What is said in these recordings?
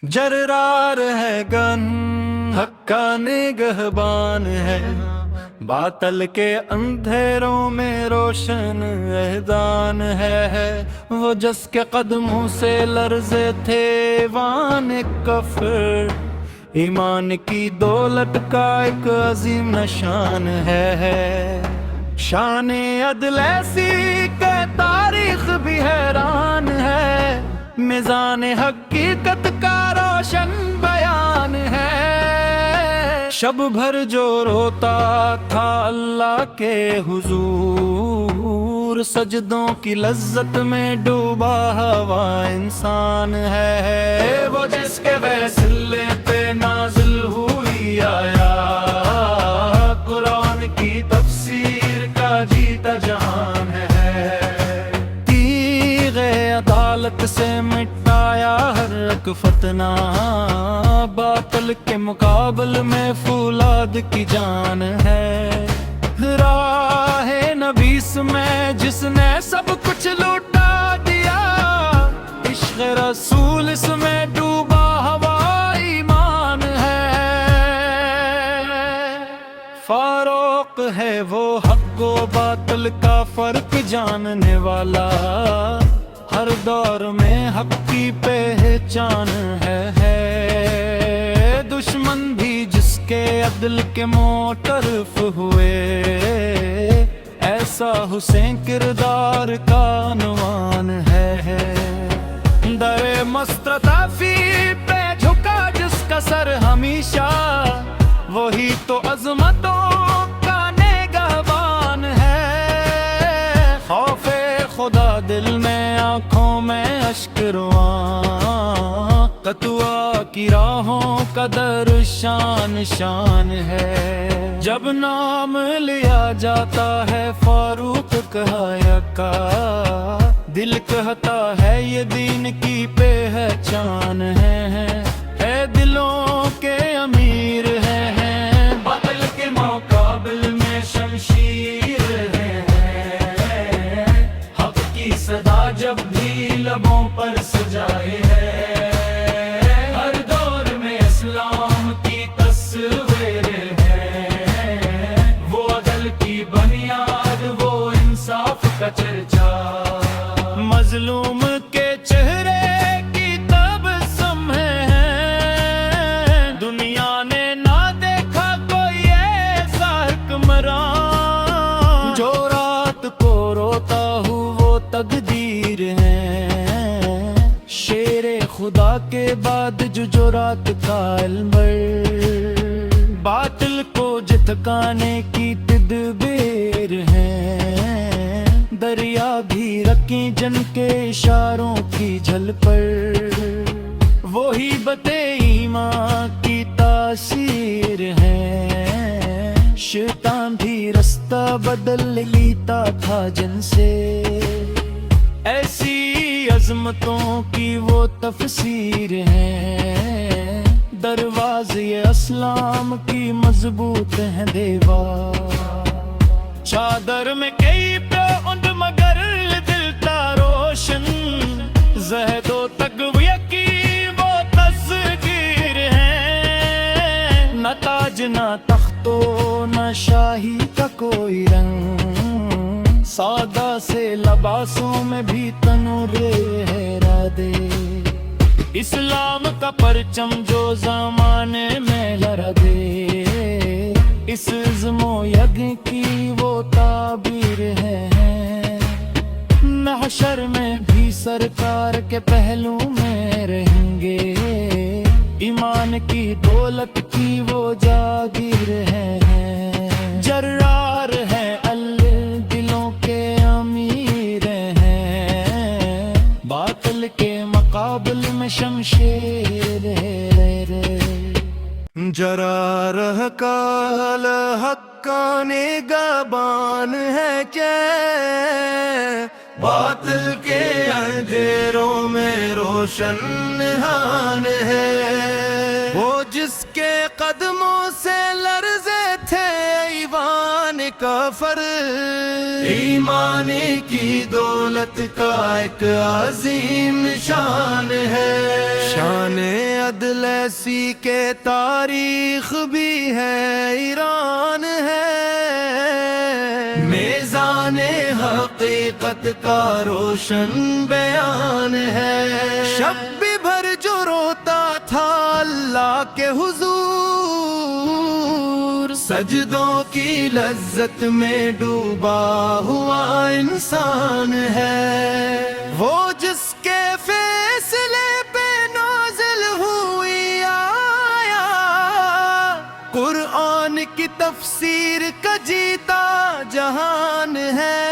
جرار ہے گن حق کا نگہبان ہے، باطل کے اندھیروں میں روشن اذان ہے۔ وہ جس کے قدموں سے لرزے تھے ایوان کفر، ایمان کی دولت کا ایک عظیم نشان ہے۔ شان عدل ایسی کہ تاریخ بھی حیران ہے، میزان حقیقت کا روشن بیان ہے۔ شب بھر جو روتا تھا اللہ کے حضور، سجدوں کی لذت میں ڈوبا ہوا انسان ہے۔ وہ جس کے وسیلے پہ نازل ہوئی آیات، قرآن کی تفسیر کا جیتا جہان ہے۔ تیغ عدالت سے مٹایا ہر ایک فتنہ، باطل کے مقابل میں فولاد کی جان ہے۔ راہ نبیس میں جس نے سب کچھ لوٹا دیا، عشق رسول اس میں ڈوبا ہوا ایمان ہے۔ فاروق ہے وہ حق و باطل کا فرق جاننے والا، ہر دور میں حق کی پہچان ہے۔ دشمن بھی جس کے عدل کے معترف ہوئے، ایسا حسین کردار کا عنوان ہے۔ در مستضعفی پہ جھکا جس کا سر ہمیشہ، وہی تو عظمتوں کا نگہبان ہے۔ خوف خدا دل میں، آنکھوں میں اشک رواں، قطوع کی راہوں کا در شان شان ہے۔ جب نام لیا جاتا ہے فاروق کہایا کا، دل کہتا ہے یہ دین کی پہچان ہے۔ اے دلوں کے امیر ہیں، باطل کے مقابل میں شمشیر ہے۔ حق کی صدا جب بھی لبوں پر سجائے ہے، ہر دور میں اسلام کی تصویر ہے۔ وہ عدل کی بنیاد، وہ انصاف کا چرچا، مظلوم کے چہرے کی تبسم ہے۔ دنیا نے نہ دیکھا کوئی ایسا حکمران، جو رات کو روتا ہوں وہ تقدیر ہے۔ شیر خدا کے بعد جو رات کا علمر، باطل کو جھٹکانے کی تدبیر ہے۔ دریا بھی رکیں جن کے اشاروں کی جھل پر، وہی بت ایمان کی تاثیر ہے۔ شیطان بھی رستہ بدل لیتا تھا جن سے، ایسی عظمتوں کی وہ تفسیر ہے۔ دروازے اسلام کی مضبوط ہیں دیوار، چادر میں کئی پوند مگر دل تا روشن، زہد و تقوی کی وہ تصویر ہے۔ نہ تاج نہ تخت و نہ شاہی کا کوئی رنگ، سادہ سے لباسوں میں بھی تنور ہے دے۔ اسلام کا پرچم جو زمانے میں لہرا دے، اس عزم و ید کی وہ تعبیر ہے۔ محشر میں بھی سرکار کے پہلو میں رہیں گے، ایمان کی دولت کی وہ جاگیر ہے۔ جرار ہے دلوں کے امیر ہیں، باطل کے مقابل میں شمشیر ہے۔ جرار کا حق کا نگہبان ہے کہ باطل کے اندھیروں میں روشن نہان ہے۔ وہ جس کے قدموں سے لرزے تھے ایوان کفر، سفر ایمان کی دولت کا ایک عظیم شان ہے، شان عدل ایسی کے تاریخ بھی ہے، ایران ہے، میزان حقیقت کا روشن بیان ہے، شب بھی بھر جو روتا تھا اللہ کے حضور، سجدوں کی لذت میں ڈوبا ہوا انسان ہے، وہ جس کے فیصلے پہ نازل ہوئی آیا، قرآن کی تفسیر کا جیتا جہان ہے،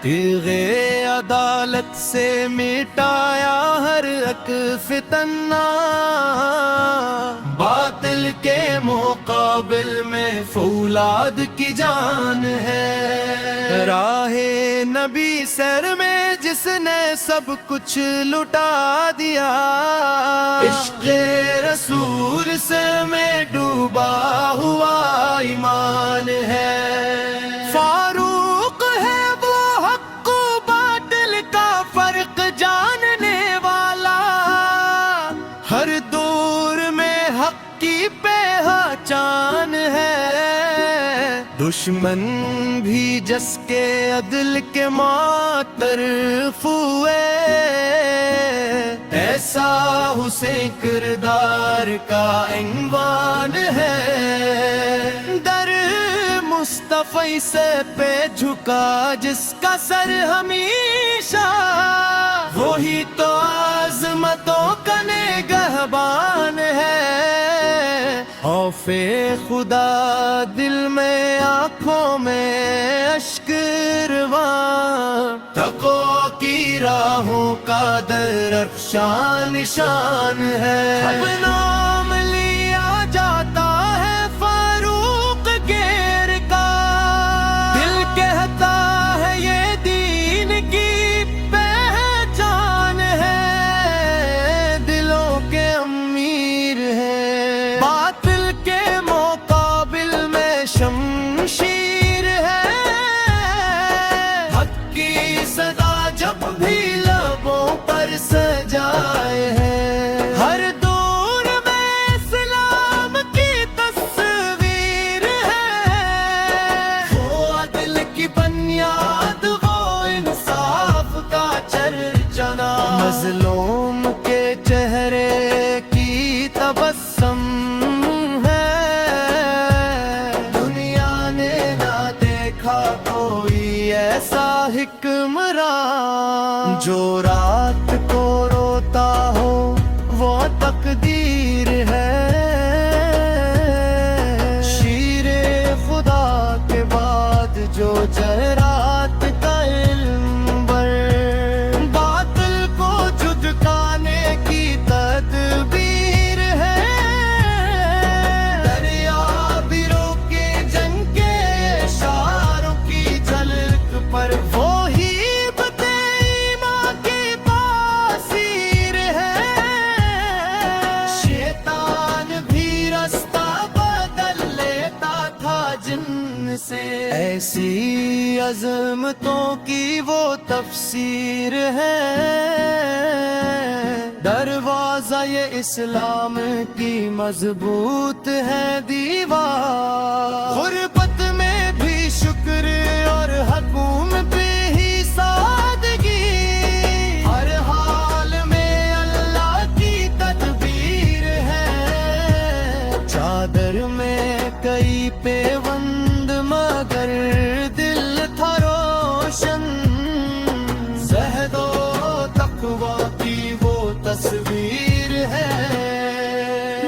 تیغ عدالت سے مٹایا ہر ایک فتنہ، باطل کے مقابل میں فولاد کی جان ہے، راہ نبی سر میں جس نے سب کچھ لٹا دیا، عشق رسول سے میں ڈوبا ہوا ایمان ہے، فاروق ہے وہ حق و باطل کا فرق جاننے والا، ہر دور میں حق کی پہچان ہے، دشمن بھی جس کے عدل کے معترف ہوئے، ایسا حسین کردار کا عنوان ہے، در مصطفی سے پہ جھکا جس کا سر ہمیشہ، وہی تو عظمتوں کا نگہبان ہے، خوف خدا دل میں آنکھوں میں اشک رواں، تقویٰ کی راہوں کا درفشان نشان ہے، اب نام لیا جاتا ہے فاروق گیر کا، دل کہتا ہے یہ دین کی پہچان ہے، دلوں کے امیر ہے، باطل کے مقابل میں شمشیر ہے، حق کی صدا جب بھی لبوں پر سجائے ہے، ہر دور میں اسلام کی تصویر ہے، وہ عدل کی بنیاد، وہ انصاف کا چرچنا، مظلوم کے چہرے کی تبسم ہے، دنیا نے نہ دیکھا کوئی ایسا حکمراں، جو رات کو روتا ہو وہ تقدیر ہے، شیر خدا کے بعد جو جرات کا علم بر، باطل کو جھٹکانے کی تدبیر ہے، دریا بھی روکے جنگ کے اشاروں کی جھلک پر، وہی ایسی عظمتوں کی وہ تفسیر ہے، دروازہ یہ اسلام کی مضبوط ہے دیوار، غربت میں بھی شکر اور حکومت ہی سادگی، ہر حال میں اللہ کی تدبیر ہے، چادر میں کئی پیوند مگر دل تھا روشن، زہد و تقویٰ کی وہ تصویر ہے،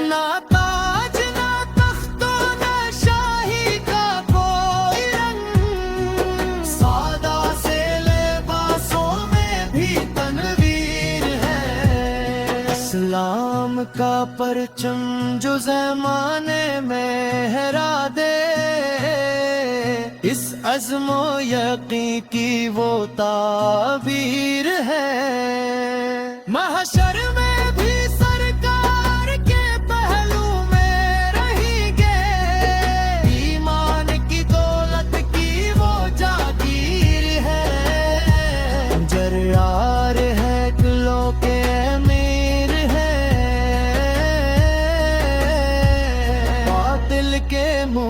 نہ تاج نہ تخت و نہ شاہی کا کوئی رنگ، سادہ سے لباسوں میں بھی تنویر ہے، اسلام کا پرچم جو زمانے میں ہرا دے، اس عزم و یقین کی وہ تعبیر ہے، محشر میں بھی سرکار کے پہلو میں رہیں گے، ایمان کی دولت کی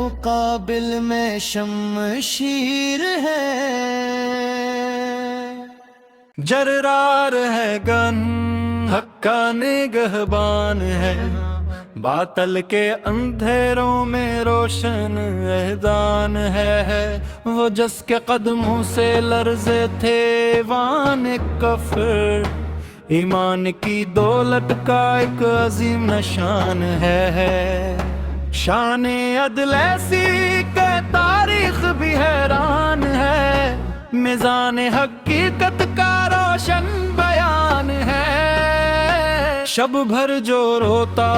مقابل میں شمشیر ہے، جرار ہے گن حق کا نگہبان ہے، باطل کے اندھیروں میں روشن اذان ہے، وہ جس کے قدموں سے لرزے تھے وان کفر، ایمان کی دولت کا ایک عظیم نشان ہے، شان عدل ایسی کہ تاریخ بھی حیران ہے، میزان حقیقت کا روشن بیان ہے، شب بھر جو روتا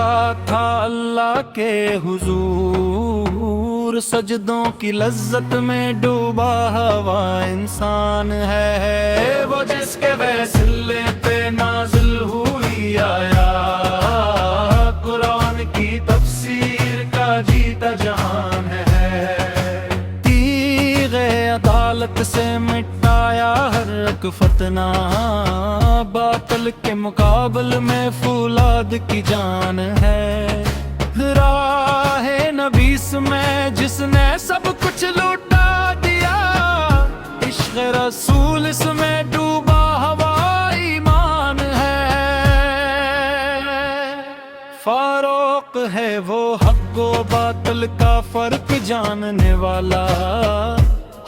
تھا اللہ کے حضور، سجدوں کی لذت میں ڈوبا ہوا انسان ہے، وہ جس کے وسیلے پہ نازل ہوئی آیات، قرآن کی تفسیر کا جیتا جہان ہے، تیغ عدالت سے مٹایا ہر ایک فتنہ، باطل کے مقابل میں فولاد کی جان ہے، راہ نبیس میں جس نے سب کچھ لوٹا دیا، عشق رسول اس میں ڈوبا ہوا ایمان ہے، فاروق ہے وہ حق و باطل کا فرق جاننے والا،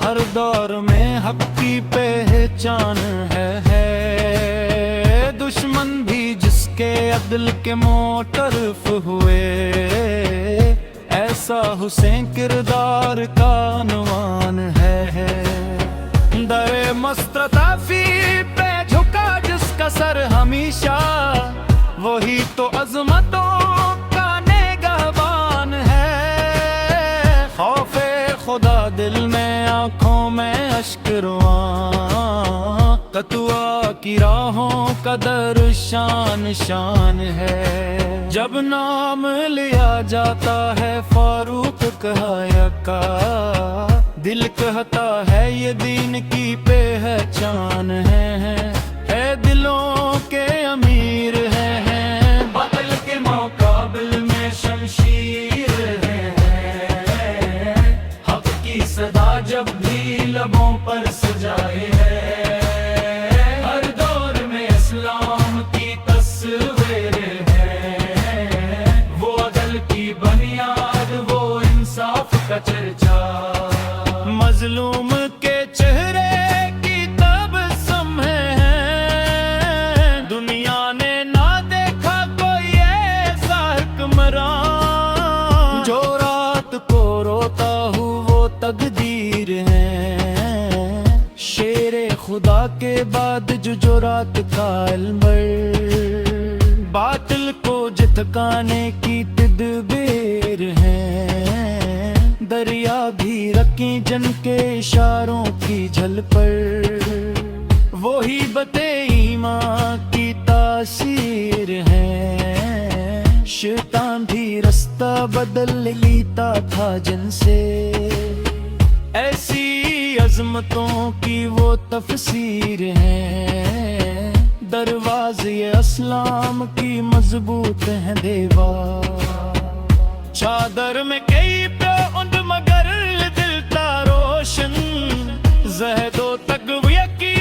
ہر دور میں حق کی پہچان ہے، دشمن بھی جس کے عدل کے معترف ہوئے، ایسا حسین کردار کا عنوان ہے، در مستضعفی پہ جھکا جس کا سر ہمیشہ، وہی تو عظمتوں کا نگہبان ہے، خوف خدا دل میں آنکھوں میں اشک رواں، قطوع کی راہوں کا در شان شان ہے، جب نام لیا جاتا ہے فاروق کہا کا، دل کہتا ہے یہ دین کی پہچان ہے دلوں کے امیر ہیں، باطل کے مقابل میں شمشیر ہے، حق کی صدا جب بھی لبوں پر سجائے ہے، ہر دور میں اسلام کی تصویر ہے، وہ عدل کی بنیاد، وہ انصاف کا چرچا، مظلوم کے چہرے کی تبسم ہے، دنیا نے نہ دیکھا کوئی ایسا حکمران، جو رات کو روتا ہوں وہ تقدیر ہے، شیر خدا کے بعد جو رات کا علمبر، باطل کو جھٹکانے کی تدبیر ہے، دریا بھی رکیں جن کے اشاروں کی جھل پر، وہی بت ایمان کی تاثیر ہے، شیطان بھی رستہ بدل لیتا تھا جن سے، ایسی عظمتوں کی وہ تفسیر ہے، دروازے اسلام کی مضبوط ہیں دیوار، چادر میں کئی پیوند مگر دل تا روشن، زہد و تقوی کی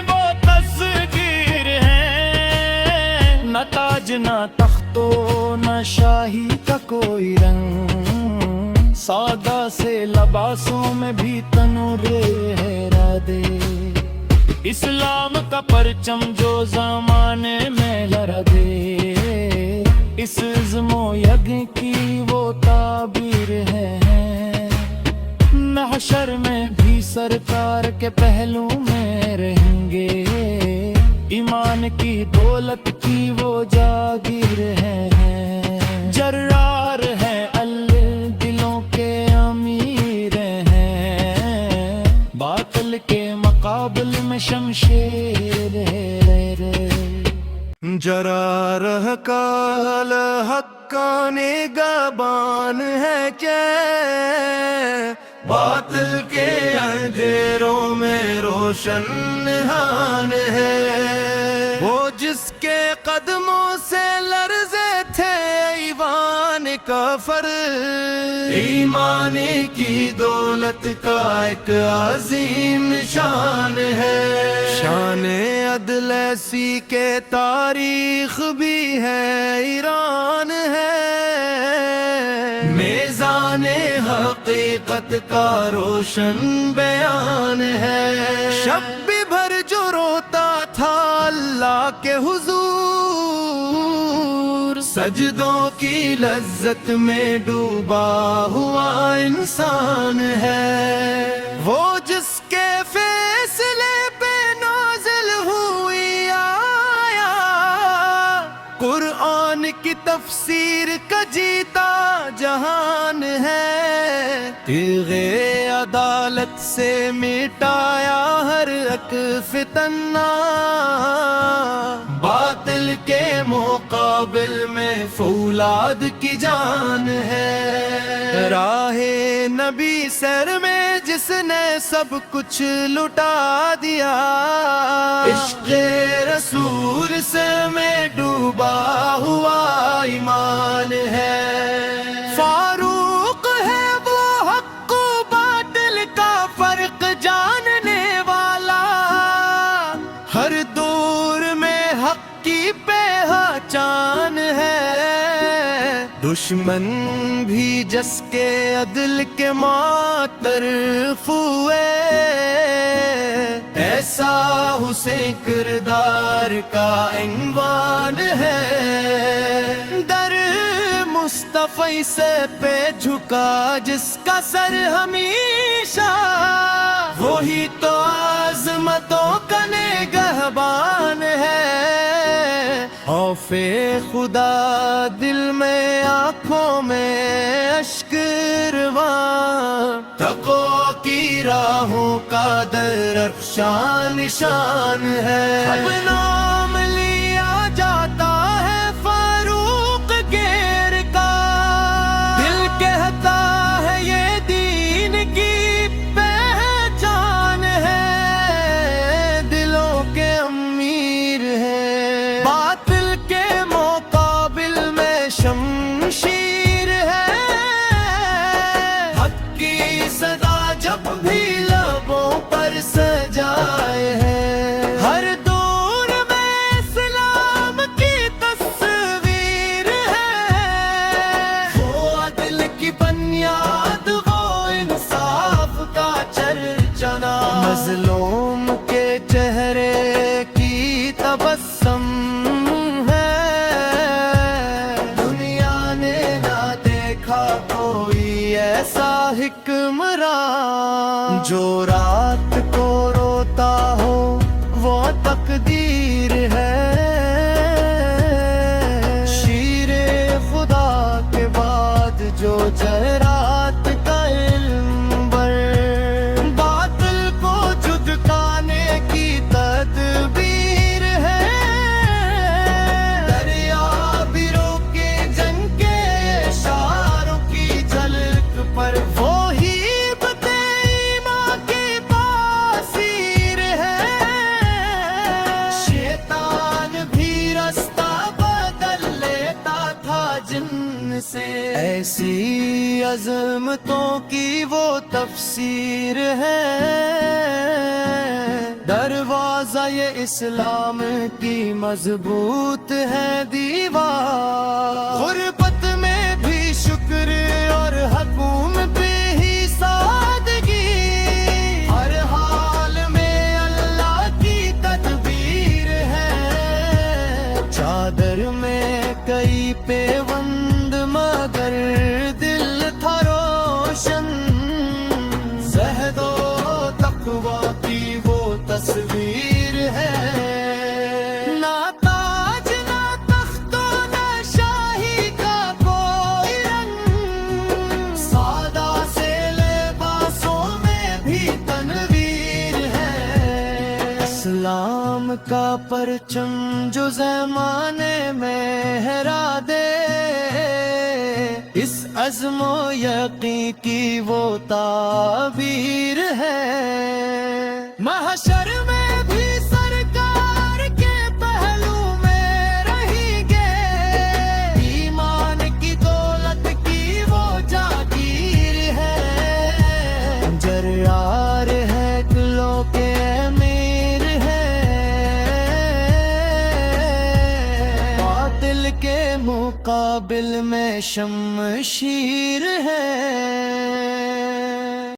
وہ تصویر ہے، نہ تاج نہ تخت و نہ شاہی کا کوئی رنگ، سادہ سے لباسوں میں بھی تنور ہے رادے، اسلام کا پرچم جو زمانے میں لہرا دے، اس عزم و یگ کی وہ تعبیر ہے، محشر میں بھی سرکار کے پہلو میں رہیں گے، ایمان کی دولت کی وہ جاگیر ہے، جرار ہے دلوں کے امیر ہیں، باطل کے مقابل میں شمشیر ہے، جرار کال حق کا نگہبان ہے کیا، باطل کے اندھیروں میں روشن نہان ہے، وہ جس کے قدموں سے لرزے تھے ایوان کفر ایمان کی دولت کا ایک عظیم شان ہے، شان عدل ایسی کے تاریخ بھی ہے، ایران ہے، میزان حقیقت کا روشن بیان ہے، شب بھی بھر جو روتا تھا اللہ کے حضور، سجدوں کی لذت میں ڈوبا ہوا انسان ہے، وہ جس کے فیصلے پہ نازل ہوئی آیا، قرآن کی تفسیر کا جیتا جہان ہے، تیغِ عدالت سے مٹایا ہر ایک فتنہ، باطل کے مقابل میں فولاد کی جان ہے، راہ نبی سر میں جس نے سب کچھ لٹا دیا، عشق رسول سے میں ڈوبا ہوا ایمان ہے، فاروق ہے وہ حق و باطل کا فرق جاننے والا، ہر دور میں حق کی پہچان ہے، دشمن بھی جس کے عدل کے معترف ہوئے، ایسا حسین کردار کا عنوان ہے، در مصطفی سے پہ جھکا جس کا سر ہمیشہ، وہی تو عظمتوں کا نگہبان ہے، خوف خدا دل میں آنکھوں میں اشک رواں، تقویٰ کی راہوں کا درفشاں نشان ہے، اب نام لیا جاتا ہے فاروق گیر کا، دل کہتا ہے یہ دین کی پہچان ہے، دلوں کے امیر ہے، باطل کے مقابل میں شمشیر ہے، حق کی صدا جب بھی لبوں پر سجائے ہے، ہر دور میں اسلام کی تصویر ہے، وہ عدل کی بنیاد، وہ انصاف کا چرچنا، مظلوم کے چہرے کی تبسم ہے، دنیا نے نہ دیکھا کوئی ایسا حکمراں، جو رات کو روتا ہو وہ تقدیر ہے، شیر خدا کے بعد جو جرات کا علم بر، باطل کو جھٹکانے کی تدبیر ہے، دریا بھی روکے جنگ کے اشاروں کی جھلک پر، وہی ایمان کی باسیر ہے، شیطان بھی رستہ بدل لیتا تھا جن سے، ایسی عظمتوں کی وہ تفسیر ہے، دروازہ یہ اسلام کی مضبوط ہے دیوار، غربت میں بھی شکر اور حکومت ہی سادگی، ہر حال میں اللہ کی تدبیر ہے، چادر میں کئی پیوند مگر دل تھا روشن، زہد و تقویٰ کی وہ تصویر ہے، نہ تاج نہ تخت و نہ شاہی کا کوئی رنگ، سادہ سے لباسوں میں بھی تنویر ہے، اسلام کا پرچم جو زمانے میں ہرا دے، اس عزم و یقین کی وہ تعبیر ہے، محشر میں بھی سرکار کے پہلو میں رہیں گے، ایمان کی دولت مقابل میں شمشیر ہے